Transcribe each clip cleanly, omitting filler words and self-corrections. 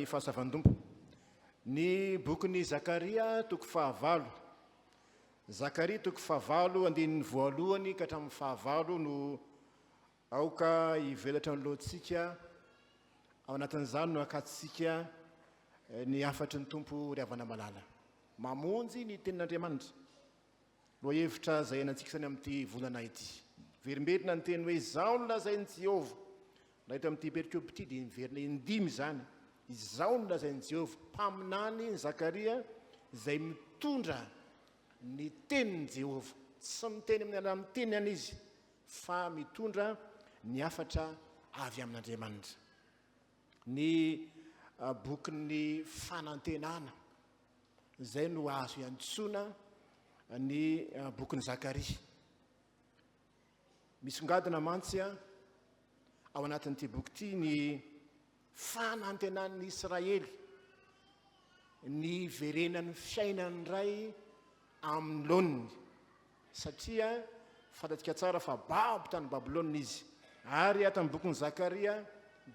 fahasavan-dompo. Ny bokin'ny Zakaria toko 9. Zakaria toko 9 andininy voalohany ka hatramin'ny 9 no aoka ivelatra ny lohantsika ao anatin'izany no akatsika ny afatry ny tompo ry havana malala. Mamonjy ny tenin'Andriamanitra. Lohahevitra zay anantsika sany amin'ity volana ity. Verimberina ny teny hoe izao no lazain'i Jehovah. Nahita amin'ity 𝗭𝗶𝗵𝗵 dia miverina indimy zany. Izao no lazain'i Jehovah. Mpaminany ny Zakaria izay mitondra ny tenin'i Jehovah. Tsy miteny amin'ny alalan'ny tenany izy fa mitondra ny afatra avy amin'Andriamanitra. Ny bokin'ny fanantenana izay no azo iantsoana ny bokin'ny Zakaria. Misongadina mantsy ao anatin'ity boky ity ny fanantenan'ny Israely, ny verenan'ny fiainany ray amin'ny laoniny, satria fantatsika tsara fa babo tany Babilôna izy. Ary ato amin'ny bokin'ny Zakaria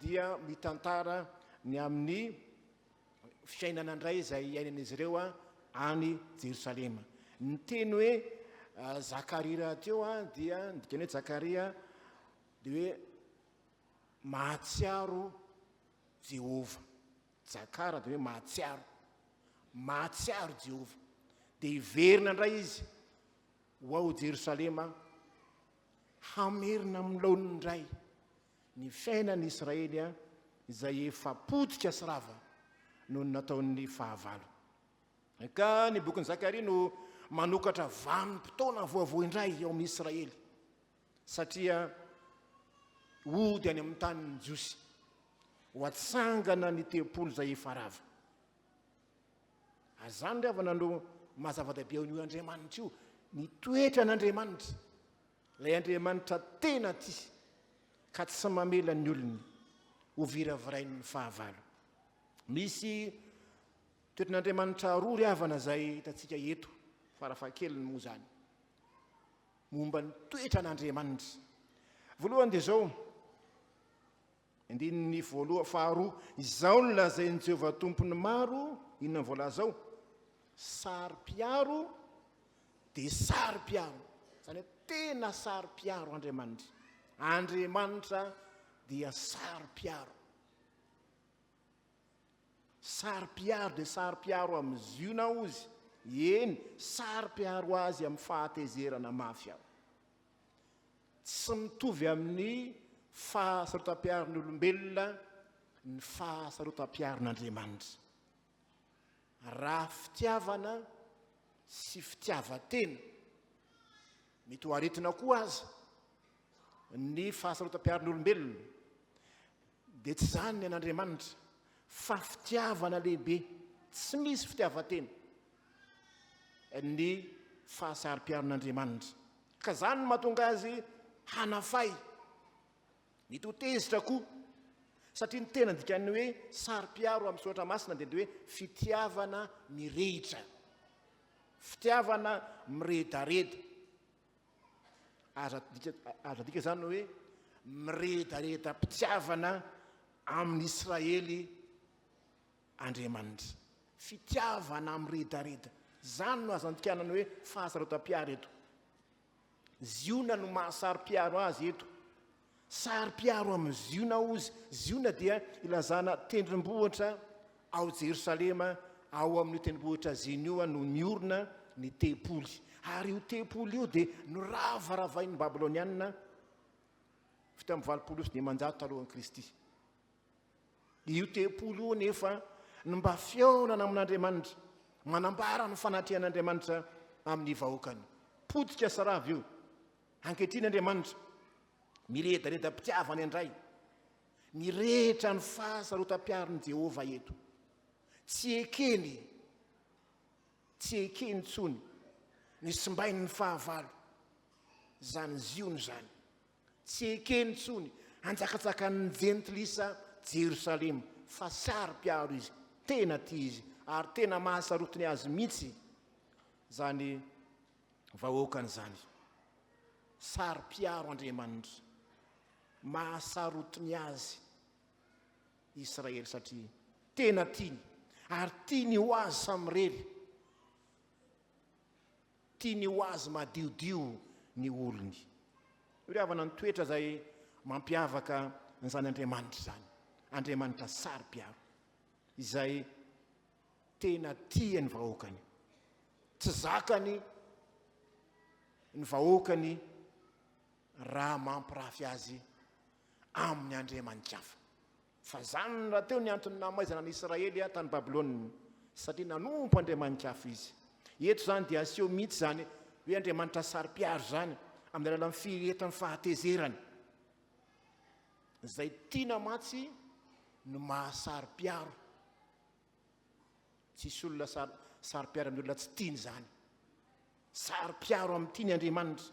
dia mitantara ny amin'ny fiainana indray izay iainan'izy ireo any Jerosalema. Ny teny hoe Zakaria teo dia dikany hoe Zakaria dia hoe mahatsiaro Jehovah. Zakara dia hoe mahatsiaro Jehovah. Dia iverina indray izy ho ao Jerosalema hamerina amin'ny laoniny indray ny fiainan'ny Israely izay efa potika sy rava noho ny nataon'ny 9. Ka ny bokin'ny Zakaria no manokatra vanim-potoana voavoa indray eo amin'ny Israely, satria ody any amin'ny tanin'ny Jiosy ho atsangana ny tempolo izay efa rava. Ary zany ry havana no mazava-dehibe ao io Andriamanitra io, ny toetra an'Andriamanitra, ilay Andriamanitra tena ty ka tsy mamela ny olony ho viravirainy ny 9. Misy toetran'Andriamanitra roa ry havana izay hitantsika eto farafahakeliny moa zany momba ny toetra an'Andriamanitra. Voalohany dia zao, andininy faharoa, izao no lazain'i Jehovah tompon'ny maro. Inona ny voalaza ao? Saro-piaro dia saro-piaro. Zany hoe tena saro-piaro Andriamanitra. Andriamanitra dia saro-piaro. Saro-piaro dia saro-piaro amin'ny Ziona Aho izy. Eny, saro-piaro azy amin'ny fahatezerana mafy aho. Tsy mitovy amin'ny fahasarotam-piaron'ny olombelona ny fahasarotam-piaron'Andriamanitra. Raha fitiavana sy fitiavan-tena mety ho aretina koa aza ny fahasarotam-piaron'ny olombelona, dia tsy zany ny an'Andriamanitra fa fitiavana lehibe, tsy misy fitiavan-tena ny fahasaro-piaron'Andriamanitra. Ka zany no mahatonga azy hanafay, nitotezitra koa, satria ny tena dikany hoe saro-piaro amin'ny Soratra Masina dia hoe fitiavana mirehitra, fitiavana miredareda. Azo dika zany hoe miredareda mpitiavana amin'ny Israely Andriamanitra, fitiavana miredareda. Zany no azo andikanany hoe fahasarotam-piaro eto. Ziona no mahasaro-piaro azy eto. Saro-piaro amin'ny Ziona ozy. Ziona dia ilazana tendrombohitra ao Jerosalema, ao amin'ny tendrombohitra zinioa no miorina ny tempoly. Ary io tempoly io dia noravaravain'ny Babilôniana fito amby 900 talohan'i Kristy. Io tempoly io nefa no mba fiaonana amin'Andriamanitra, manambara ny fanatrehan'Andriamanitra amin'ny vahoakany. Potika sy rava io. Ankehitriny Andriamanitra miredareda mpitiavany indray, mirehitra ny fahasarotam-piaron'i Jehovah eto. Tsy ekeny tsony ny simbainy ny 9 zany ziony zany. Tsy ekeny tsony anjakatsakan'ny jentilisa Jerosalema, fa saro-piaro izy, tena ty izy, ary tena mahasarotiny azy mihitsy zany vahoakany zany. Saro-piaro Andriamanitra, mahasarotiny azy Israely, satria tena tiany ary tiany ho azy samyrery, tiany ho azy madiodio ny olony. Iriavana ny toetra zay mampiavaka nyzany Andriamanitra zany, Andriamanitra Saro-piaro, izay tena tiany vahoakany, tsy zakany ny vahoakany raha mampirafy azy amin'ny Andriamanitra hafa. Fa zany raha teo ny antony namaizana ny Israely tany Babilôna, satria nanompo Andriamanitra hafa izy. Eto zany dia aseho mihitsy zany hoe Andriamanitra Saro-piaro zany amin'ny alalan'ny firetan'ny fahatezerany, zay tiana matsy no mahasaro-piaro. Tsisy olona saro-piaro amin'ny olona tsy tiany zany, saro-piaro amin'ny tiany Andriamanitra.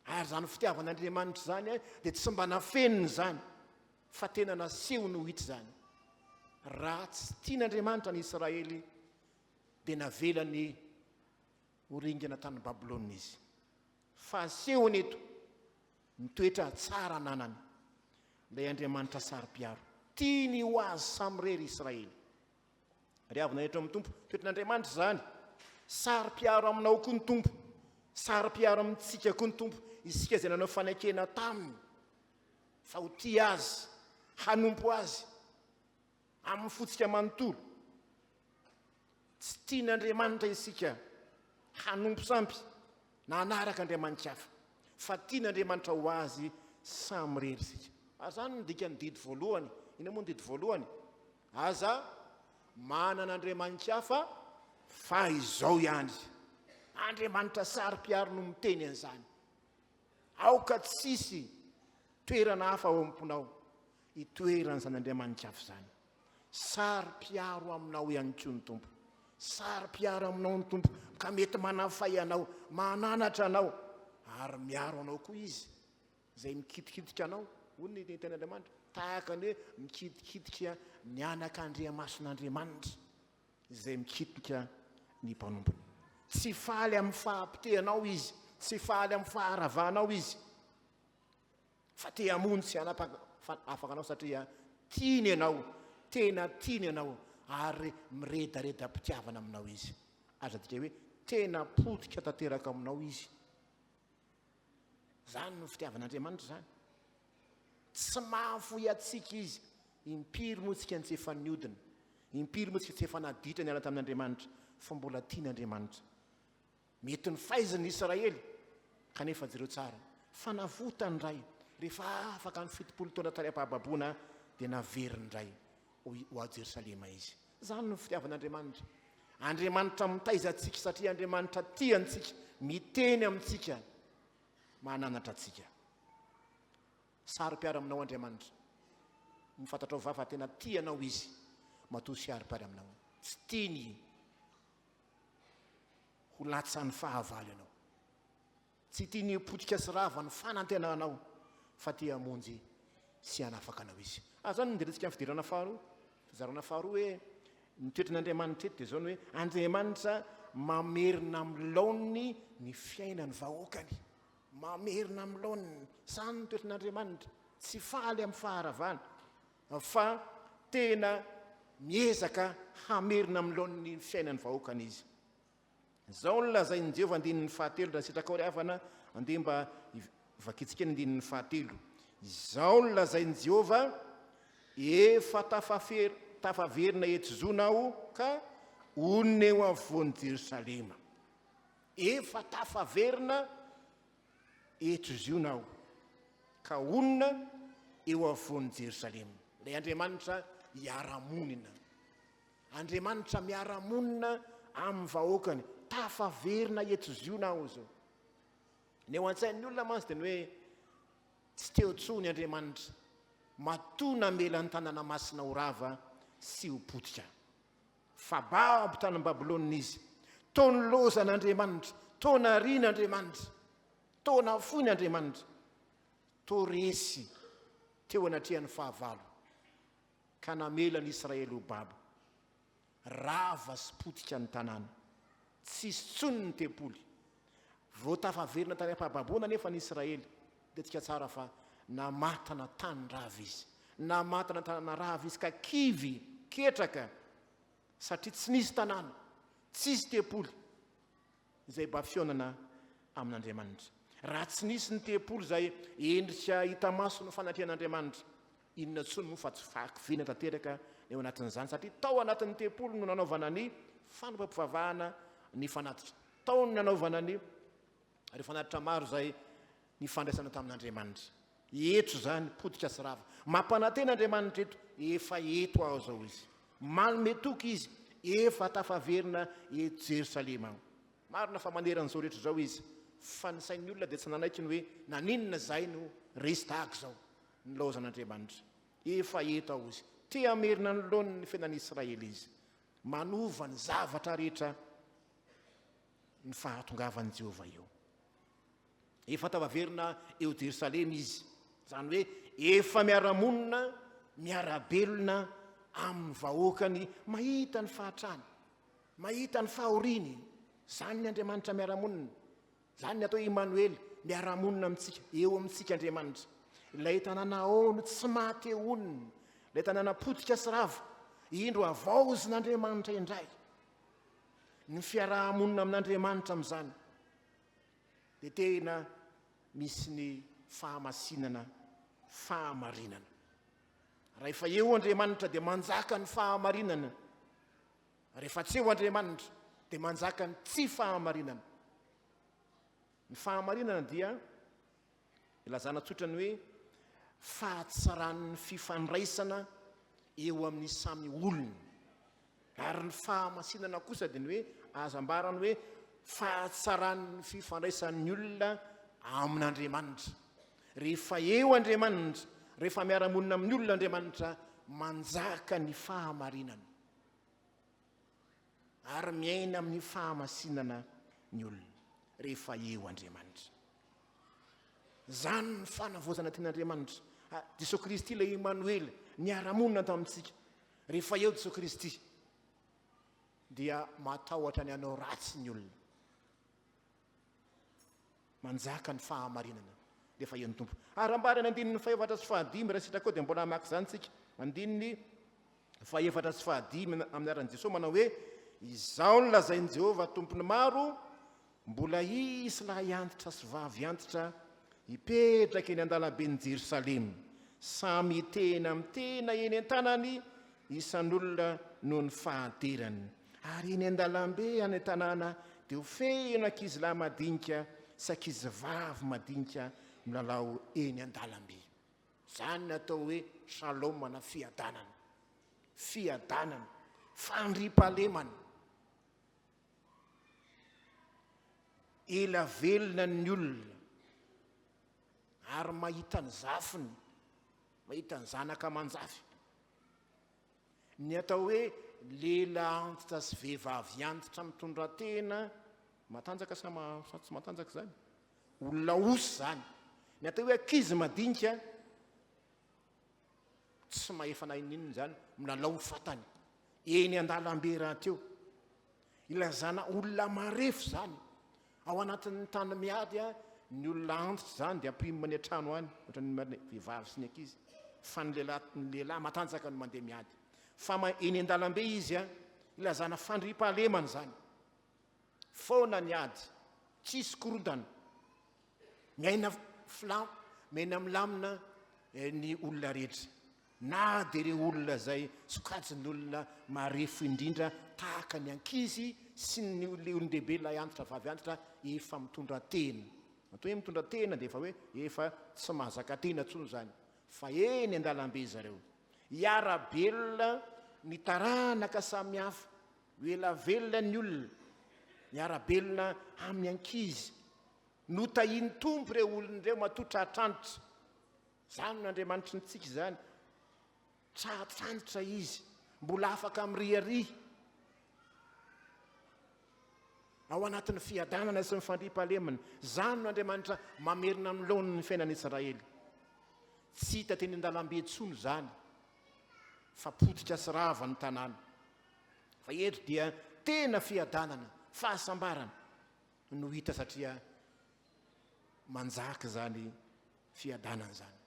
Ary zany fitiavan'Andriamanitra zany dia tsy mba nafeniny zany, fa tena naseho no hita zany. Raha tsy tian'Andriamanitra ny Israely dia navelany horingana tany Babilôna izy. Fa asehony eto ny toetra tsara nanany, ilay Andriamanitra Saro-piaro, tiany ho azy samyrery Israely. Riavana eto amin'ny Tompo, toetran'Andriamanitra zany, saro-piaro aminao koa ny Tompo, saro-piaro amintsika koa ny Tompo, isika izay nanao fanekena taminy, fa ho tia azy, hanompo azy amin'ny fotsika manontolo. Tsy tian'Andriamanitra isika hanompo sampy na hanaraka Andriamanitra hafa, fa tian'Andriamanitra ho azy samyrery isika. Zany ny dikany didy voalohany. Ina moa ny didy voalohany? Aza manan'Andriamanitra hafa fa izao ihany. Andriamanitra Saro-piaro no miteny an'izany. Aoka tsisy toerana hafa ao am-ponao itoeran'izany Andriamanitra hafa zany. Saro-piaro aminao ihany koa ny Tompo, saro-piaro aminao ny Tompo, ka mety manafay anao, mananatra anao, ary miaro anao koa izy, zay mikitikitika anao. Hoy ny ten'Andriamanitra, tahaka ny hoe mikitikitika ny anak'Andriamason'Andriamanitra, izay mikitika ny mpanompony. Tsy faly amin'ny fahampitehanao izy, tsy faly amin'ny faharavanao izy, fa te hamony sy afaka anao satria tiany anao, tena tiany anao, ary miredaredam-pitiavana aminao izy. Aza dika hoe tena potika tanteraka aminao izy. Zany no fitiavan'Andriamanitra zany. Tsy mahafoy atsika izy, impiry moa tsika ny tsy efa niodina, impiry moa tsika tsy efa naditra ny ala tamin'Andriamanitra, fa mbola tian'Andriamanitra. Mety ny faizan'ny Israely kanefa jereo tsara, fa navotany ray rehefa afaka ny 70 taona tariam-pahababona dia naveriny ray ho a Jerosalema izy. Zany no fitiavan'Andriamanitra. Andriamanitra mitaiza atsika satria Andriamanitra tiantsika, miteny amintsika, mananatra atsika. Saro-piaro aminao Andriamanitra, mifantatra vava fa tena tianao izy, matoa saro-piaro aminao. Tsy tiany ho latsan'ny fahavalo ianao, tsy tiany potika sy rava ny fanantenanao, fa tia hamonjy sy hanafaka anao izy. Zany ndiretsika amin'ny fidirana faharoa, fizarana faharoa hoe ny toetran'Andriamanitra eto dia zao ny hoe Andriamanitra mamerina amin'ny laoniny ny fiainany vahoakany, mamerina amin'ny laoniny. Zany ny toetran'Andriamanitra, tsy faly amin'ny faharavana, fa tena miezaka hamerina amin'ny laoniny fiainany vahoakany izy. Zao ny lazain'i Jehovah andinin' ny 7 raha sitraka riavana andeha mba vakitsikeny andinin' ny 7. Zao ny lazain'i Jehovah, efa tafaverina eto Ziona Aho ka onona eo afovoan'i Jerosalema. Efa tafaverina eto Ziona Aho ka onona eo afovoan'i Jerosalema. Ilay Andriamanitra hiara-monina, Andriamanitra miara-monina amin'ny vahoakany, tafaverina eto Ziona Aho zao. Ny eo an-tsain'ny olona mantsy dia ny hoe tsy teo tsony Andriamanitra, matona mela ny tanàna masina ho rava sy ho potika. Fa babo tany Babilôna izy, tony lozan'Andriamanitra, tona rian'Andriamanitra, tona foiny Andriamanitra, to resy teo anatrehan'ny fahavalo, ka namela ny Israely ho babo, rava sy potika ny tanàna, tsisy tsony ny tempoly. Vao tafaverina tany am-pahababona nefa ny Israely, dia tsika tsara fa namatana tany rava izy, namatana tanàna rava izy ka kivy ketraka satria tsy nisy tanàna tsisy tempoly izay mba fionana amin'Andriamanitra. Raha tsy nisy ny tempoly zay endrika hita maso no fanatrehan'Andriamanitra, inona tsony moa fa tsy fakiviana tanteraka eo anatin'izany, satria tao anatin'ny tempoly no nanaovana ny fanompam-pivavahana ny fanatitra, tao no nanaovana ny fanatitra maro zay ny fandraisana tamin'Andriamanitra. Eto zany podika sy rava mampanantena Andriamanitra eto, efa eto aho zao izy, malometoky izy, efa tafaverina eto Jerosalema ao. Marina fa maneran'izao rehetra zao izy, fa ny sain'ny olona dia tsy nanaiky ny hoe naninona zay no resy tahaka zao ny laozan'Andriamanitra. Efa eto aho izy, te amerina ny laony ny fiainan'Israely izy, manova ny zavatra rehetra ny fahatongavany Jehovah eo. Efa tafaverina eo Jerosalema izy, zany hoe efa miaramonina, miarabelona amin'ny vahoakany, mahita ny fahatrany, mahita ny fahoriany. Zany ny Andriamanitra miaramonina, zany ny atao Emmanuel, miaramonina amintsika, eo amintsika Andriamanitra. Ilay Tanànao no tsy maty oniny, ilay tanàna potika sy rava, indro avaozin'Andriamanitra indray. Ny fiarahamonina amin'Andriamanitra amin'izany dia tena misy ny fahamasinana, fahamarinana. Rehefa eo Andriamanitra dia manjaka ny fahamarinana, rehefa tsy eo Andriamanitra dia manjaka ny tsy fahamarinana. Ny fahamarinana dia ilazana tsotra ny hoe fahatsaran'ny fifandraisana eo amin'ny samy olona, ary ny fahamasinana kosa dia ny hoe azambarany hoe fahatsaran'ny fifandraisan'ny olona amin'Andriamanitra. Rehefa eo Andriamanitra, rehefa miaramonina amin'ny olona Andriamanitra, manjaka ny fahamarinana ary miaina amin'ny fahamasinana ny olona rehefa eo Andriamanitra. Zany ny fanavoazana ten'Andriamanitra. Jesosy Kristy ilay Emmanuel niaramonina tamintsika. Rehefa eo Jesosy Kristy dia matahotra ny anao ratsy ny olona, manjaka ny fahamarinana rehefa eo ny tompo. Ary ambarany andininy 4:5 raha sitrako dia mbola maka zany tsika. Andininy 4:5 amin'ny aran'i Jesosy manao hoe izao ny lazain'i Jehovah tompon'ny maro, mbola isy lahy antitra sy vavy antitra hipetraka eny an-dalamben'i Jerosalema, samy tena mitena eny an-tanany, isan-olona noho ny fahaterany. Ary eny an-dalambe any an-tanàna dia ho feno ankizilahy madinika sy ankizivavy madinika milalao eny an-dalambe. Zany natao hoe shalom na fiadanana, fiadanana, fandriampahalemana, ela velona ny olona ary mahita ny zafiny, mahita ny zanaka manjafy. Ny atao hoe lela antitra sy vehivavy antitra mitondra tena, matanjaka sa tsy matanjaka zany, olona osy zany. Ny atao hoe ankizy madinika tsy mahefa nain'inona zany, milalao fatany eny an-dalambe raha teo. Ilazana olona marefo zany ao anatin'ny tany miady. Ny olona antitra zany dia amprimany an-trano any, ohatra ny vehivavy sy ny ankizy, fa ny lehilahy matanjaka no mandeha miady. Fa eny an-dalambe izy ilazana fandriampahalemana zany, foana ny ady, tsisy korontana, miaina milamina ny olona rehetra, na dia ireo olona zay sokajin'ny olona marefo indrindra tahaka ny ankizy sy ny olon-dehibe ilay antitra vavy antitra efa mitondra tena. Atao hoe mitondra tena dia efa hoe efa tsy mahazaka tena tsony zany, fa eny an-dalambe zareo hiara-belona ny taranaka samy hafa, ela velona ny olona, miara-belona amin'ny ankizy, notahiny tompo ireo olona ireo matotra atrantitra. Zany n'Andriamanitra nitsika zany, tratrantitra izy, mbola afaka miriarihy ao anatin'ny fiadanana sy ny fandriampahalemana. Zany n'Andriamanitra mamerina amin'ny laoniny fiainan'Israely. Tsy hita teny an-dalambe tsony zany, fa potika sy rava ny tanàna. Fa eto dia tena fiadanana, fahasambarana no hita, satria manjaka zany fiadanana zany.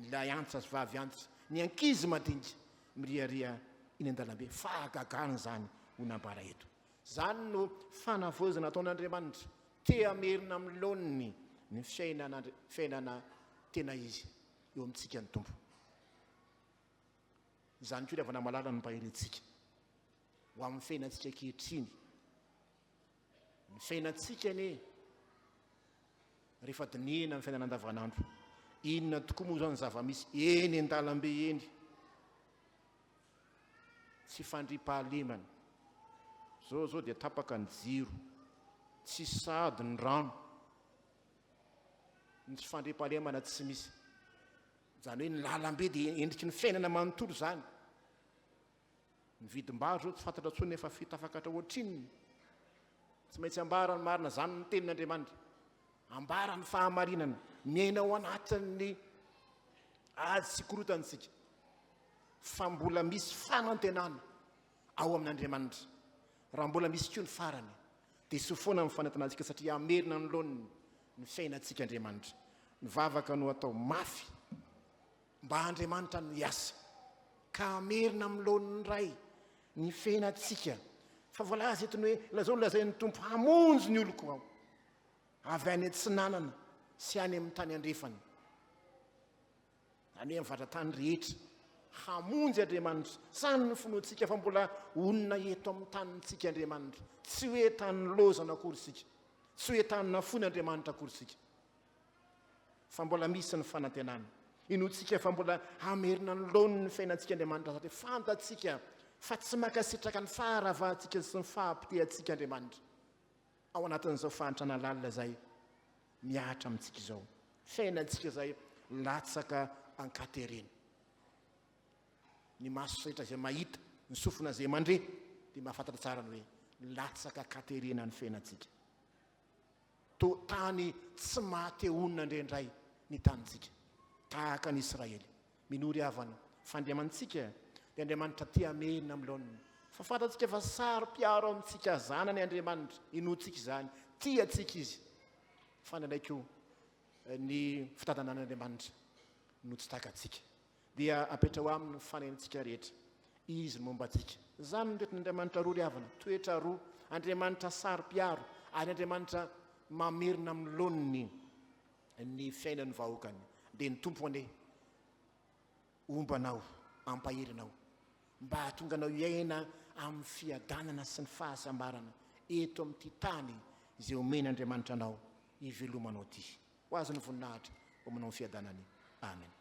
Ilay antitra sy vavy antitra ny ankizy madinika miriaria iny an-dalambe fahagagana zany ho nambara eto. Zany no fanavozana ataon'Andriamanitra te amerina amin'ny laoniny ny fiainana tena izy eo amintsika ny tompo. Zany koa rehefa namalala ny mpahirintsika ho amin'ny fiainantsika ankehitriny. Ny fiainantsika anie rehefa dinihina ny fiainana andavanandro, inona tokoa moa zao ny zava-misy eny an-dalambe eny? Tsy fandriampahalemana. Zao dia tapaka ny jiro, tsy sady ny rano, ny tsy fandriampahalemana tsy misy. Zany hoe ny lalambe dia endriky ny fiainana manontolo zany. Ny vidim-bary zao tsy fantatra tsony efa fitafakatra ohatrininy. Tsy maintsy ambara ny marina, zany ny tenin'Andriamanitra. Ambara ny fahamarinana, miaina ao anatin'ny ady sy korotantsika. Fa mbola misy fanantenana ao amin'Andriamanitra. Raha mbola misy koa ny farany, dia sy foana ny fanantenantsika satria amerina ny laoniny ny fiainantsika Andriamanitra. Ny vavaka no atao mafy mba Andriamanitra no hiasa, ka amerina amin'ny laoniny ray ny fiainantsika. Fa voalaza etiny hoe lazao lazain'ny tompo hamonjy ny oloko ao, avy any an-tsinanana sy any amin'ny tany andrefany. Any hoe mivatra tany rehetra hamonjy Andriamanitra. Sany ny finoantsika fa mbola onona eto amin'ny tanintsika Andriamanitra. Tsy hoe tany lozana akory sika, tsy hoe tany nafony Andriamanitra akory sika, fa mbola misy ny fanantenana. Inoantsika fa mbola amerina ny laoniny ny fiainantsika Andriamanitra satria fantatsika fa tsy makasitraka ny faharavahantsika sy ny fahampitehantsika Andriamanitra. Ao anatin'izao fahantrana lalina zay miahatra amintsika izao, fiainantsika zay latsaka an-katerena. Ny maso rehetra izay mahita ny sofina izay mandre dia mahafantatra tsara ny hoe latsaka katerena ny fiainantsika. Tany tsy mahateonina indraindray ny tanintsika, tahaka ny Israely. Minory havana fandriamantsika dia Andriamanitra te amerina amin'ny laoniny. Fa fantatsika fa Saro-piaro amintsika zanany Andriamanitra, inoantsika izany, tiatsika izy. Fa nandray koa ny fitantranan'Andriamanitra no tsy takatsika, dia apetra ho amin'ny fanaintsika rehetra izy momba atsika. Zany nretin'Andriamanitra roa ry havana, toetra roa, Andriamanitra Saro-piaro ary Andriamanitra mamerina amin'ny laoniny ny fiainan'ny vahoakany. Dia ny Tompon'ny ombanao, ampahirinao mba hahatonga anao iaina amin'ny fiadanana sy ny fahasambarana eto amin'ity tany izay omen'Andriamanitra anao hivelomanao ity. Ho azy ny voninahitra ho manao ny fiadanany. Amen.